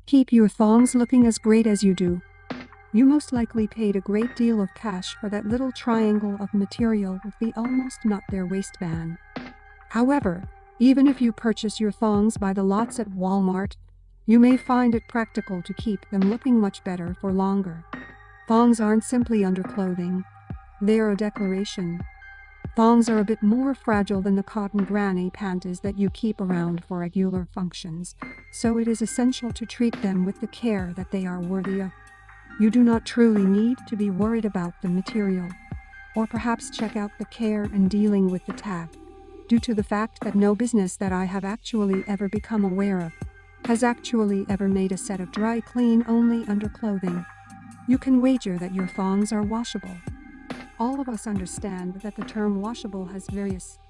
Keep your thongs looking as great as you do. You most likely paid a great deal of cash for that little triangle of material with the almost not there waistband. However, even if you purchase your thongs by the lots at Walmart, you may find it practical to keep them looking much better for longer. Thongs aren't simply underclothing, they're a decoration. Thongs are a bit more fragile than the cotton granny panties that you keep around for regular functions, so it is essential to treat them with the care that they are worthy of. You do not truly need to be worried about the material, or perhaps check out the care in dealing with the tag, due to the fact that no business that I have actually ever become aware of has actually ever made a set of dry clean only underclothing. You can wager that your thongs are washable. All of us understand that the term washable has various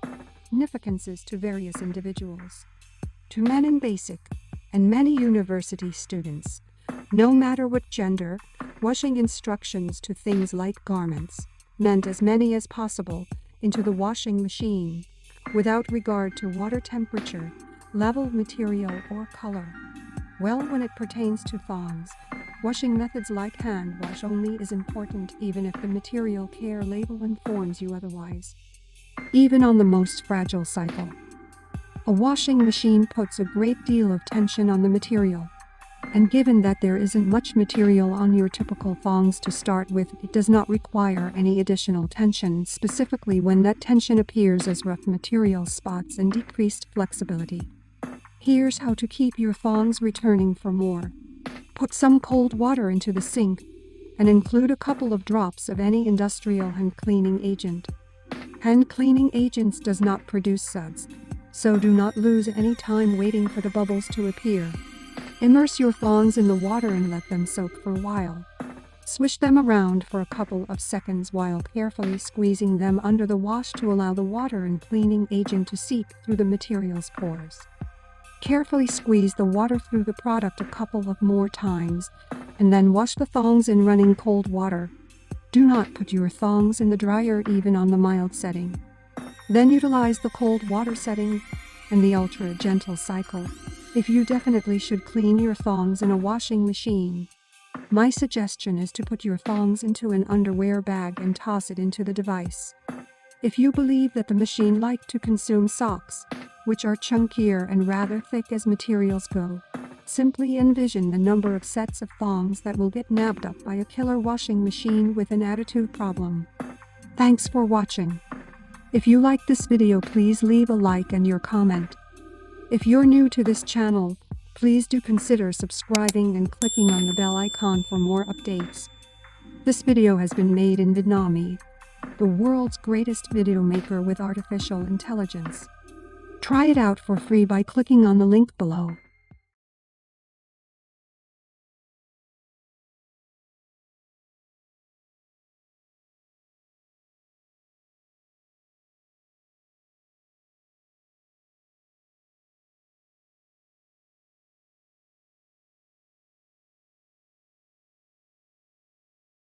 significances to various individuals. To men in basic and many university students, no matter what gender, washing instructions to things like garments meant as many as possible into the washing machine, without regard to water temperature, level, material, or color. Well, when it pertains to thongs, washing methods like hand wash only is important, even if the material care label informs you otherwise. Even on the most fragile cycle, a washing machine puts a great deal of tension on the material. And given that there isn't much material on your typical thongs to start with, it does not require any additional tension, specifically when that tension appears as rough material spots and decreased flexibility. Here's how to keep your thongs returning for more. Put some cold water into the sink and include a couple of drops of any industrial hand cleaning agent. Hand cleaning agents does not produce suds, so do not lose any time waiting for the bubbles to appear. Immerse your thongs in the water and let them soak for a while. Swish them around for a couple of seconds while carefully squeezing them under the wash to allow the water and cleaning agent to seep through the material's pores. Carefully squeeze the water through the product a couple of more times, and then wash the thongs in running cold water. Do not put your thongs in the dryer even on the mild setting. Then utilize the cold water setting and the ultra gentle cycle if you definitely should clean your thongs in a washing machine. My suggestion is to put your thongs into an underwear bag and toss it into the device. If you believe that the machine like to consume socks, which are chunkier and rather thick as materials go, simply envision the number of sets of thongs that will get nabbed up by a killer washing machine with an attitude problem. Thanks for watching. If you like this video, please leave a like and your comment. If you're new to this channel, please do consider subscribing and clicking on the bell icon for more updates. This video has been made in Vidnami, the world's greatest video maker with artificial intelligence. Try it out for free by clicking on the link below.